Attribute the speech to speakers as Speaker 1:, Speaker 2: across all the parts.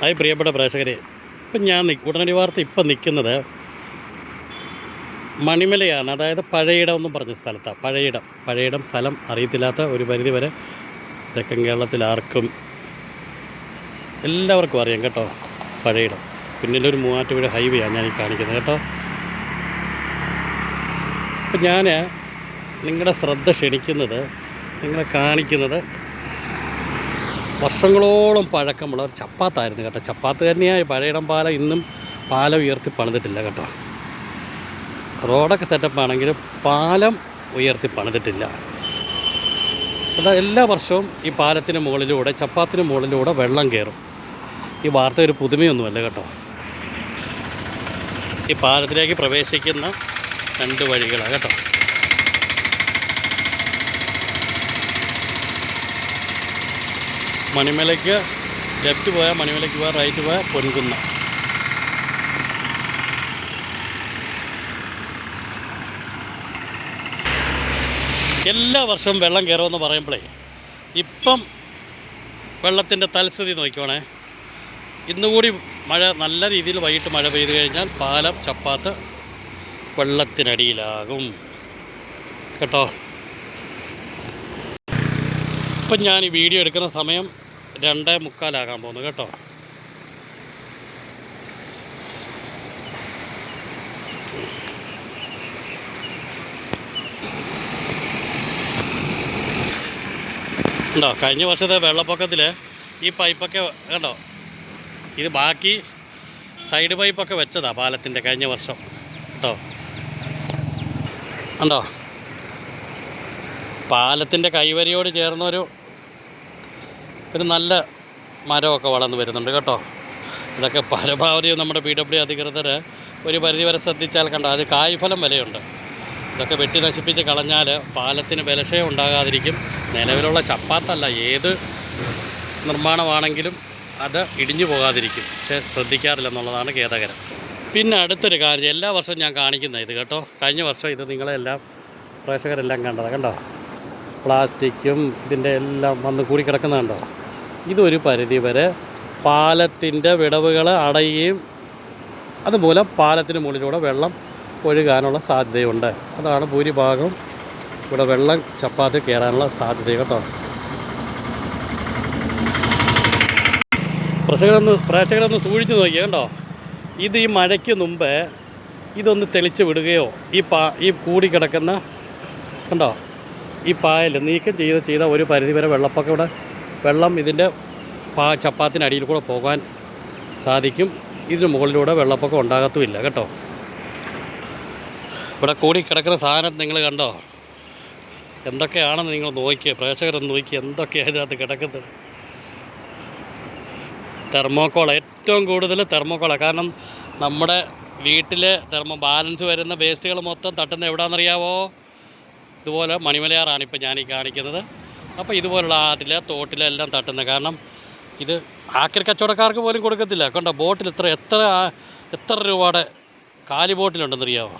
Speaker 1: Hi പ്രിയപ്പെട്ട പ്രേക്ഷകരെ, ഇപ്പം ഞാൻ ഉടനടി വാർത്ത ഇപ്പം നിൽക്കുന്നത് മണിമലയാണ്. അതായത് പഴയിടം എന്നും പറഞ്ഞ സ്ഥലത്താണ്. പഴയിടം സ്ഥലം അറിയത്തില്ലാത്ത ഒരു പരിധി വരെ തെക്കൻ കേരളത്തിൽ എല്ലാവർക്കും അറിയാം കേട്ടോ. പഴയിടം പിന്നിലൊരു മൂവാറ്റുപുഴ ഹൈവേ ആണ് ഞാൻ ഈ കാണിക്കുന്നത് കേട്ടോ. അപ്പം ഞാൻ നിങ്ങളുടെ ശ്രദ്ധ ക്ഷണിക്കുന്നത്, നിങ്ങളെ കാണിക്കുന്നത് വർഷങ്ങളോളം പഴക്കമുള്ള ഒരു ചപ്പാത്തായിരുന്നു കേട്ടോ. ചപ്പാത്ത് തന്നെയായി പഴയിടം പാലം ഇന്നും പാലം ഉയർത്തി പണിതിട്ടില്ല കേട്ടോ. റോഡൊക്കെ സെറ്റപ്പാണെങ്കിലും പാലം ഉയർത്തി പണിതിട്ടില്ല. അതാ എല്ലാ വർഷവും ഈ പാലത്തിന് മുകളിലൂടെ, ചപ്പാത്തിന് മുകളിലൂടെ വെള്ളം കയറും. ഈ വാർത്ത ഒരു പുതുമയൊന്നുമല്ല കേട്ടോ. ഈ പാലത്തിലേക്ക് പ്രവേശിക്കുന്ന 2 വഴികളാണ് കേട്ടോ. മണിമലയ്ക്ക് ലെഫ്റ്റ് പോയാൽ മണിമലയ്ക്ക് പോയാൽ, റൈറ്റ് പോയാൽ പൊൻകുന്ന. എല്ലാ വർഷവും വെള്ളം കയറുമെന്ന് പറയുമ്പോഴേ, ഇപ്പം വെള്ളത്തിൻ്റെ തൽസ്ഥിതി നോക്കിക്കോണേ. ഇന്നുകൂടി മഴ നല്ല രീതിയിൽ വൈകിട്ട് മഴ പെയ്തു കഴിഞ്ഞാൽ പാലം ചപ്പാത്ത് വെള്ളത്തിനടിയിലാകും കേട്ടോ. ഇപ്പം ഞാൻ ഈ വീഡിയോ എടുക്കുന്ന സമയം 2:45 പോകുന്നു കേട്ടോ. ഉണ്ടോ, കഴിഞ്ഞ വർഷത്തെ വെള്ളപ്പൊക്കത്തിൽ ഈ പൈപ്പൊക്കെ കണ്ടോ, ഇത് ബാക്കി സൈഡ് പൈപ്പൊക്കെ വെച്ചതാണ് പാലത്തിൻ്റെ കഴിഞ്ഞ വർഷം കേട്ടോ. ഉണ്ടോ, പാലത്തിൻ്റെ കൈവരിയോട് ചേർന്നൊരു നല്ല മരമൊക്കെ വളർന്നു വരുന്നുണ്ട് കേട്ടോ. ഇതൊക്കെ പരമാവധി നമ്മുടെ PWD അധികൃതർ ഒരു പരിധി വരെ ശ്രദ്ധിച്ചാൽ കണ്ടോ, അത് കായ്ഫലം വരെയുണ്ട്. ഇതൊക്കെ വെട്ടി നശിപ്പിച്ച് കളഞ്ഞാൽ പാലത്തിന് ബലക്ഷയം ഉണ്ടാകാതിരിക്കും. നിലവിലുള്ള ചപ്പാത്തല്ല, ഏത് നിർമ്മാണമാണെങ്കിലും അത് ഇടിഞ്ഞു പോകാതിരിക്കും. പക്ഷേ ശ്രദ്ധിക്കാറില്ലെന്നുള്ളതാണ് ഖേദകരം. പിന്നെ അടുത്തൊരു കാര്യം, എല്ലാ വർഷവും ഞാൻ കാണിക്കുന്ന ഇത് കേട്ടോ. കഴിഞ്ഞ വർഷം ഇത് നിങ്ങളെല്ലാം പ്രേക്ഷകരെല്ലാം കണ്ടതാണ് കണ്ടോ. പ്ലാസ്റ്റിക്കും ഇതിൻ്റെ എല്ലാം വന്ന് കൂടി കിടക്കുന്നുണ്ടോ. ഇതൊരു പരിധി വരെ പാലത്തിൻ്റെ വിടവുകൾ അടയുകയും അതുമൂലം പാലത്തിന് മുകളിലൂടെ വെള്ളം ഒഴുകാനുള്ള സാധ്യതയുണ്ട്. അതാണ് ഭൂരിഭാഗം ഇവിടെ വെള്ളം ചപ്പാത്തി കയറാനുള്ള സാധ്യത കേട്ടോ. പ്രേക്ഷകരൊന്ന് സൂക്ഷിച്ച് നോക്കിയാൽ കണ്ടോ. ഇത് ഈ മഴയ്ക്ക് മുമ്പേ ഇതൊന്ന് തെളിച്ച് വിടുകയോ, ഈ കൂടിക്കിടക്കുന്ന കണ്ടോ ഈ പായൽ നീക്കം ചെയ്ത ഒരു പരിധി വരെ വെള്ളപ്പൊക്കം ഇവിടെ വെള്ളം ഇതിൻ്റെ ചപ്പാത്തിനടിയിൽ കൂടെ പോകാൻ സാധിക്കും. ഇതിന് മുകളിലൂടെ വെള്ളപ്പൊക്കം ഉണ്ടാകത്തുമില്ല കേട്ടോ. ഇവിടെ കൂടി കിടക്കുന്ന സാധനം നിങ്ങൾ കണ്ടോ, എന്തൊക്കെയാണെന്ന് നിങ്ങൾ നോക്കിയേ, പ്രേക്ഷകരൊന്ന് നോക്കി എന്തൊക്കെയാണ് ഇതിനകത്ത് കിടക്കുന്നത്. തെർമോക്കോൾ, ഏറ്റവും കൂടുതൽ തെർമോക്കോളാണ്. കാരണം നമ്മുടെ വീട്ടിൽ ബാലൻസ് വരുന്ന വേസ്റ്റുകൾ മൊത്തം തട്ടുന്ന എവിടെയാണെന്നറിയാവോ? ഇതുപോലെ മണിമലയാറാണ് ഇപ്പം ഞാൻ ഈ കാണിക്കുന്നത്. അപ്പോൾ ഇതുപോലുള്ള ആറ്റിലെ തോട്ടിലെല്ലാം തട്ടുന്നത്. കാരണം ഇത് ആക്രി കച്ചവടക്കാർക്ക് പോലും കൊടുക്കത്തില്ല. കണ്ടോ, ബോട്ടിൽ എത്ര രൂപയുടെ കാലി ബോട്ടിലുണ്ടെന്നറിയാമോ?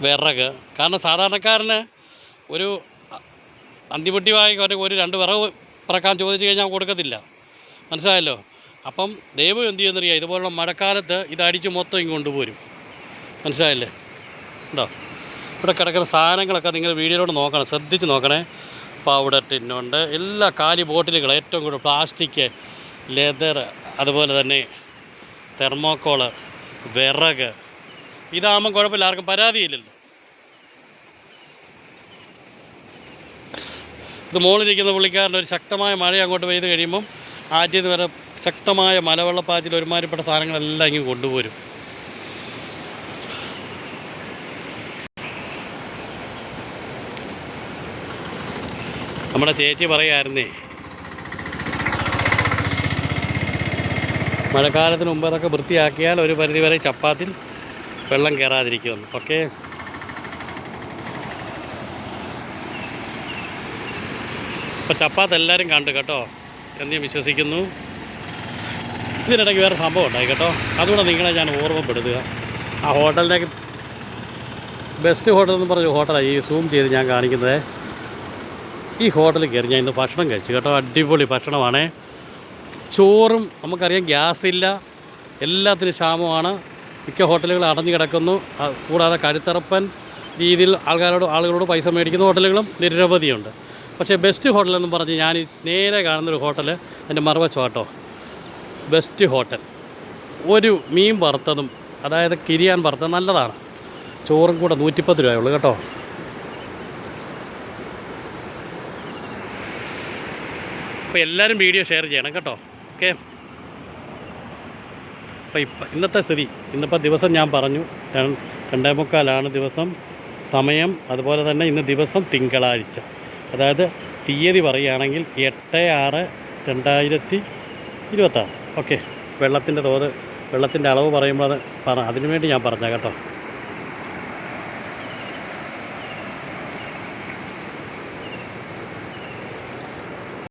Speaker 1: വിറക്. കാരണം സാധാരണക്കാരന് ഒരു അന്തിമുട്ടിവായി ഒരു 2 വിറക് പറക്കാൻ ചോദിച്ചു കഴിഞ്ഞാൽ കൊടുക്കത്തില്ല, മനസ്സിലായല്ലോ. അപ്പം ദൈവം എന്ത് ചെയ്യുന്നറിയാം, ഇതുപോലുള്ള മഴക്കാലത്ത് ഇതടിച്ച് മൊത്തം ഇങ്ങ് കൊണ്ടുപോരും, മനസ്സിലായില്ലേ. ഉണ്ടോ, ഇവിടെ കിടക്കുന്ന സാധനങ്ങളൊക്കെ നിങ്ങൾ വീഡിയോയിലോട്ട് നോക്കണം, ശ്രദ്ധിച്ച് നോക്കണേ. പൗഡർ ടിന്നുണ്ട്, എല്ലാ കാലി ബോട്ടിലുകൾ, ഏറ്റവും കൂടുതൽ പ്ലാസ്റ്റിക്, ലെതർ, അതുപോലെ തന്നെ തെർമോക്കോള്, വിറക്. ഇതാകുമ്പം കുഴപ്പമില്ല, ആർക്കും പരാതിയില്ലല്ലോ. ഇത് മുകളിലിരിക്കുന്ന പുള്ളിക്കാരൻ്റെ ഒരു ശക്തമായ മഴ അങ്ങോട്ട് പെയ്ത് കഴിയുമ്പം ആറ്റിൽ നിന്ന് വരെ ശക്തമായ മലവെള്ളപ്പാച്ചിൽ ഒരുമാതിരിപ്പെട്ട സാധനങ്ങളെല്ലാം ഇങ്ങനെ കൊണ്ടുപോരും. നമ്മുടെ ചേച്ചി പറയായിരുന്നേ, മഴക്കാലത്തിന് മുമ്പ് അതൊക്കെ വൃത്തിയാക്കിയാൽ ഒരു പരിധി വരെ ചപ്പാത്തിൽ വെള്ളം കയറാതിരിക്കുമെന്ന്. ഓക്കെ, അപ്പോൾ ചപ്പാത്ത് എല്ലാവരും കണ്ടു കേട്ടോ എന്ന് ഞാൻ വിശ്വസിക്കുന്നു. ഇതിനിടയ്ക്ക് വേറെ സംഭവം ഉണ്ടായി കേട്ടോ, അതുകൂടെ നിങ്ങളെ ഞാൻ ഓർമ്മപ്പെടുത്തുക. ആ ഹോട്ടലിലേക്ക്, ബെസ്റ്റ് ഹോട്ടൽ എന്ന് പറഞ്ഞ ഹോട്ടലാണ് ഈ സൂം ചെയ്ത് ഞാൻ കാണിക്കുന്നത്. ഈ ഹോട്ടലിൽ കയറി ഞാൻ ഇന്ന് ഭക്ഷണം കഴിച്ചു കേട്ടോ. അടിപൊളി ഭക്ഷണമാണ്. ചോറും നമുക്കറിയാം ഗ്യാസില്ല, എല്ലാത്തിനും ക്ഷാമമാണ്. മിക്ക ഹോട്ടലുകൾ അടഞ്ഞു കിടക്കുന്നു. കൂടാതെ കഴുത്തറപ്പൻ രീതിയിൽ ആളുകളോട് പൈസ മേടിക്കുന്ന ഹോട്ടലുകളും നിരവധിയുണ്ട്. പക്ഷേ ബെസ്റ്റ് ഹോട്ടലെന്നും പറഞ്ഞ് ഞാൻ നേരെ കാണുന്നൊരു ഹോട്ടൽ എൻ്റെ മറുവശമാട്ടോ. Best hotel. ഒരു മീൻ വറുത്തതും, അതായത് കിരിയാൻ വറുത്തത് നല്ലതാണ്. ചോറും കൂടെ 110 രൂപയുള്ളൂ കേട്ടോ. അപ്പോൾ എല്ലാവരും വീഡിയോ ഷെയർ ചെയ്യണം കേട്ടോ. ഓക്കെ. അപ്പോൾ ഇന്നത്തെ സ്ഥിതി, ഇന്നിപ്പോൾ ദിവസം ഞാൻ പറഞ്ഞു 2:45 ദിവസം, സമയം അതുപോലെ തന്നെ ഇന്ന് ദിവസം തിങ്കളാഴ്ച, അതായത് തീയതി പറയുകയാണെങ്കിൽ 8/6/2026. ഓക്കെ. വെള്ളത്തിൻ്റെ അളവ് പറയുമ്പോൾ അതിനു വേണ്ടി ഞാൻ പറഞ്ഞ കേട്ടോ.